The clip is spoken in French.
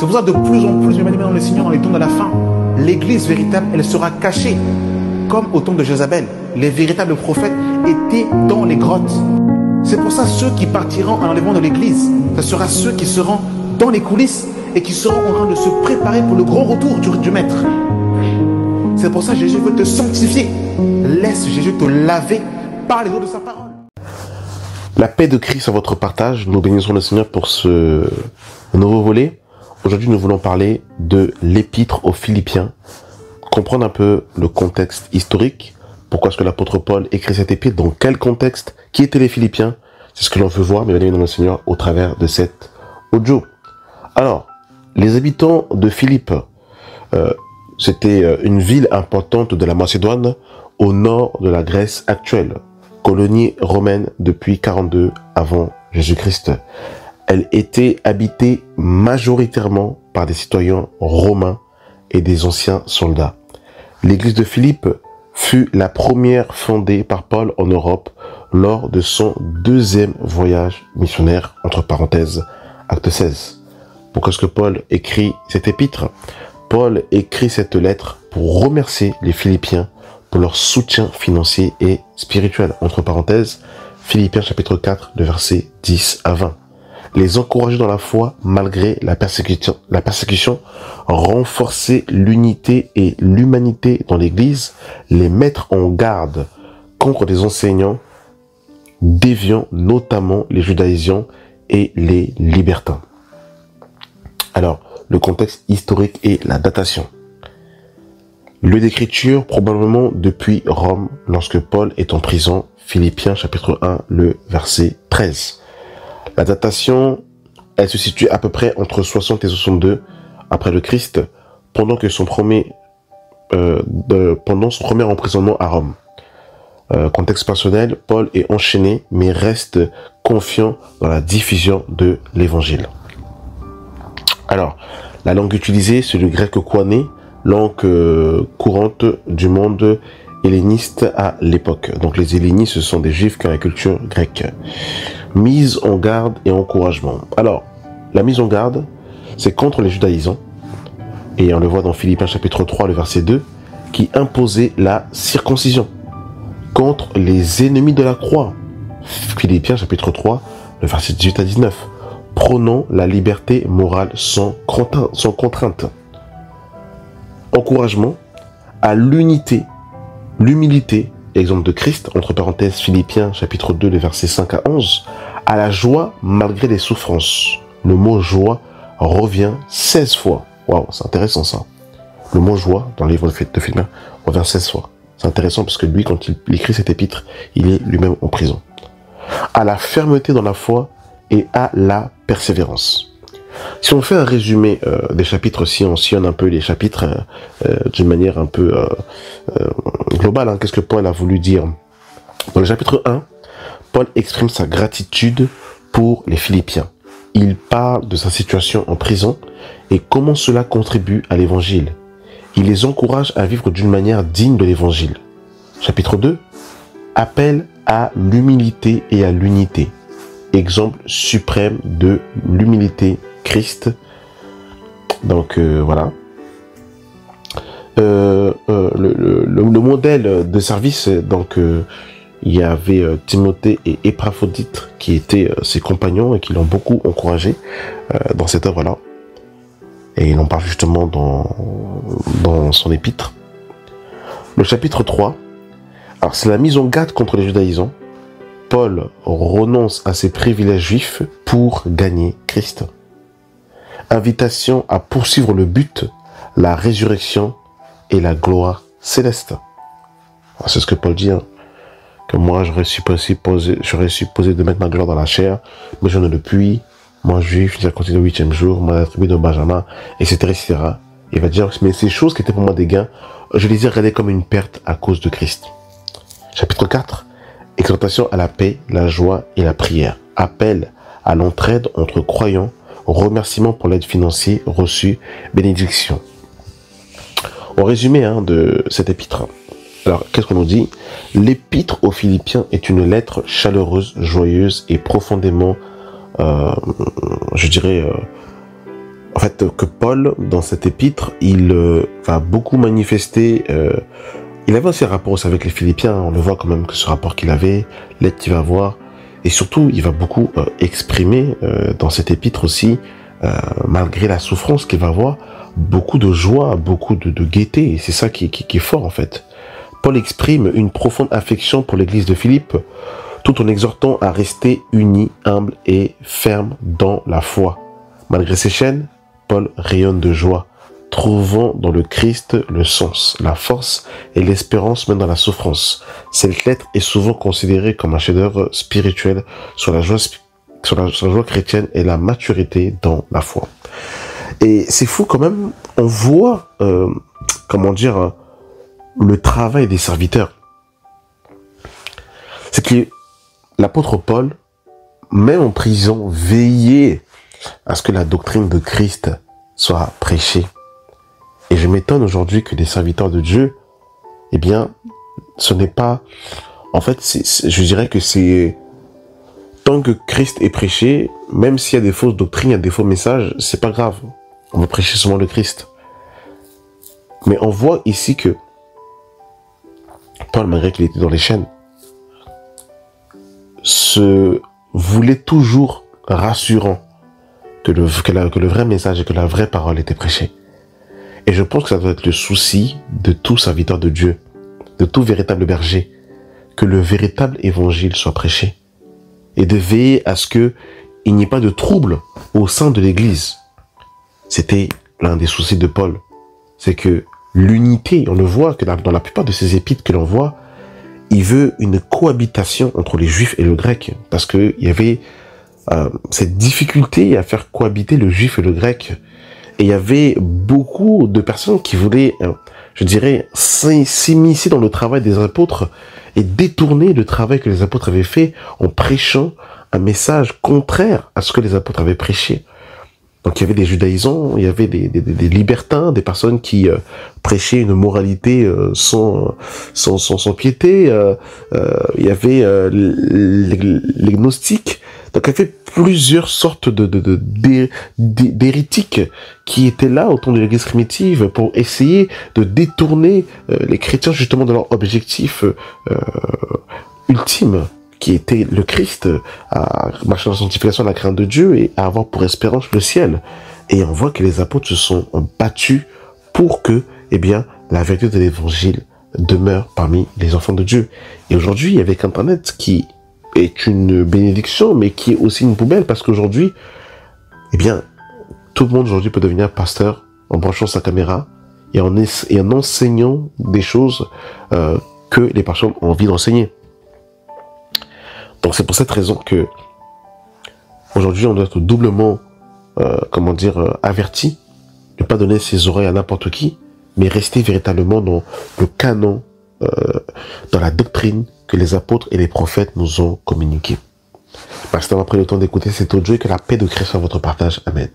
C'est pour ça que de plus en plus, bien-aimés dans le Seigneur, dans les temps de la fin, l'église véritable, elle sera cachée. Comme au temps de Jézabel, les véritables prophètes étaient dans les grottes. C'est pour ça ceux qui partiront à l'enlèvement de l'église, ce sera ceux qui seront dans les coulisses et qui seront en train de se préparer pour le grand retour du Maître. C'est pour ça que Jésus veut te sanctifier. Laisse Jésus te laver par les eaux de sa parole. La paix de Christ à votre partage. Nous bénissons le Seigneur pour ce nouveau volet. Aujourd'hui, nous voulons parler de l'épître aux Philippiens. Comprendre un peu le contexte historique. Pourquoi est-ce que l'apôtre Paul écrit cet épître? Dans quel contexte? Qui étaient les Philippiens? C'est ce que l'on veut voir, mes bien-aimés dans le Seigneur, au travers de cet audio. Alors, les habitants de Philippe, c'était une ville importante de la Macédoine, au nord de la Grèce actuelle, colonie romaine depuis 42 avant Jésus-Christ. Elle était habitée majoritairement par des citoyens romains et des anciens soldats. L'église de Philippe fut la première fondée par Paul en Europe lors de son deuxième voyage missionnaire, entre parenthèses, acte 16. Pourquoi est-ce que Paul écrit cette épître? Paul écrit cette lettre pour remercier les Philippiens pour leur soutien financier et spirituel, entre parenthèses, Philippiens chapitre 4, de versets 10 à 20. Les encourager dans la foi malgré la persécution, renforcer l'unité et l'humanité dans l'Église, les mettre en garde contre des enseignants déviants, notamment les judaïsants et les libertins. Alors, le contexte historique et la datation. Lieu d'écriture, probablement depuis Rome, lorsque Paul est en prison, Philippiens chapitre 1, le verset 13. La datation, elle se situe à peu près entre 60 et 62 après le Christ, pendant son premier emprisonnement à Rome. Contexte personnel, Paul est enchaîné, mais reste confiant dans la diffusion de l'évangile. Alors, la langue utilisée, c'est le grec koiné, langue courante du monde helléniste à l'époque. Donc les hellénistes, ce sont des juifs qui ont la culture grecque. Mise en garde et encouragement. Alors, la mise en garde, c'est contre les judaïsants, et on le voit dans Philippiens chapitre 3, le verset 2, qui imposait la circoncision, contre les ennemis de la croix. Philippiens chapitre 3, le verset 18 à 19, prônant la liberté morale sans contrainte. Encouragement à l'unité, l'humilité, exemple de Christ, entre parenthèses Philippiens chapitre 2, les versets 5 à 11, à la joie malgré les souffrances. Le mot joie revient 16 fois. Waouh, c'est intéressant ça. Le mot joie, dans le livre de Philippiens, revient 16 fois. C'est intéressant parce que lui, quand il écrit cet épître, il est lui-même en prison. À la fermeté dans la foi et à la persévérance. Si on fait un résumé des chapitres, si on sillonne un peu les chapitres d'une manière un peu globale, hein, qu'est-ce que Paul a voulu dire? Dans le chapitre 1, Paul exprime sa gratitude pour les Philippiens. Il parle de sa situation en prison et comment cela contribue à l'évangile. Il les encourage à vivre d'une manière digne de l'évangile. Chapitre 2, appel à l'humilité et à l'unité. Exemple suprême de l'humilité Christ. Donc voilà. Le modèle de service, donc il y avait Timothée et Épaphrodite qui étaient ses compagnons et qui l'ont beaucoup encouragé dans cette œuvre-là. Et il en parle justement dans son épître. Le chapitre 3, alors c'est la mise en garde contre les judaïsants. Paul renonce à ses privilèges juifs pour gagner Christ. Invitation à poursuivre le but, la résurrection et la gloire céleste. C'est ce que Paul dit, hein, que moi j'aurais supposé de mettre ma gloire dans la chair, mais je ne le puis. Moi juif, je continue le 8e jour, moi la tribu de Benjamin, etc., etc. Il va dire, mais ces choses qui étaient pour moi des gains, je les ai regardées comme une perte à cause de Christ. Chapitre 4, exhortation à la paix, la joie et la prière. Appel à l'entraide entre croyants, remerciement pour l'aide financière reçue, bénédiction. Au résumé de cet épître, alors qu'est-ce qu'on nous dit? L'épître aux Philippiens est une lettre chaleureuse, joyeuse et profondément, fait, que Paul, dans cet épître, il va beaucoup manifester. Il avait aussi un rapport aussi avec les Philippiens. On le voit quand même que ce rapport qu'il avait, l'aide qu'il va avoir. Et surtout, il va beaucoup exprimer dans cet épître aussi, malgré la souffrance qu'il va avoir, beaucoup de joie, beaucoup de gaieté. Et c'est ça qui est fort en fait. Paul exprime une profonde affection pour l'église de Philippe, tout en exhortant à rester unis, humbles et fermes dans la foi. Malgré ses chaînes, Paul rayonne de joie, trouvant dans le Christ le sens, la force et l'espérance même dans la souffrance. Cette lettre est souvent considérée comme un chef-d'œuvre spirituel sur la joie chrétienne et la maturité dans la foi. Et c'est fou quand même, on voit, comment dire, le travail des serviteurs. C'est que l'apôtre Paul, même en prison, veillait à ce que la doctrine de Christ soit prêchée. Et je m'étonne aujourd'hui que les serviteurs de Dieu, eh bien, ce n'est pas... En fait, je dirais que c'est... Tant que Christ est prêché, même s'il y a des fausses doctrines, il y a des faux messages, c'est pas grave. On va prêcher seulement le Christ. Mais on voit ici que Paul, malgré qu'il était dans les chaînes, se voulait toujours rassurant que le vrai message et que la vraie parole était prêchée. Et je pense que ça doit être le souci de tout serviteur de Dieu, de tout véritable berger, que le véritable évangile soit prêché. Et de veiller à ce qu'il n'y ait pas de trouble au sein de l'église. C'était l'un des soucis de Paul. C'est que l'unité, on le voit que dans la plupart de ces épîtres que l'on voit, il veut une cohabitation entre les juifs et le grec. Parce qu'il y avait cette difficulté à faire cohabiter le juif et le grec. Et il y avait beaucoup de personnes qui voulaient, je dirais, s'immiscer dans le travail des apôtres et détourner le travail que les apôtres avaient fait en prêchant un message contraire à ce que les apôtres avaient prêché. Donc il y avait des judaïsants, il y avait des libertins, des personnes qui prêchaient une moralité sans piété. Il y avait les gnostiques. Donc il y avait plusieurs sortes d'hérétiques qui étaient là au temps de l'église primitive pour essayer de détourner les chrétiens justement de leur objectif ultime, qui était le Christ, à marcher dans la sanctification, la crainte de Dieu et à avoir pour espérance le ciel. Et on voit que les apôtres se sont battus pour que, eh bien, la vérité de l'évangile demeure parmi les enfants de Dieu. Et aujourd'hui, avec Internet, qui est une bénédiction, mais qui est aussi une poubelle, parce qu'aujourd'hui, eh bien, tout le monde aujourd'hui peut devenir pasteur en branchant sa caméra et en enseignant des choses que les personnes ont envie d'enseigner. Donc c'est pour cette raison que aujourd'hui on doit être doublement, averti, ne pas donner ses oreilles à n'importe qui, mais rester véritablement dans le canon, dans la doctrine que les apôtres et les prophètes nous ont communiqué. Merci d'avoir pris le temps d'écouter cet audio et que la paix de Christ soit votre partage. Amen.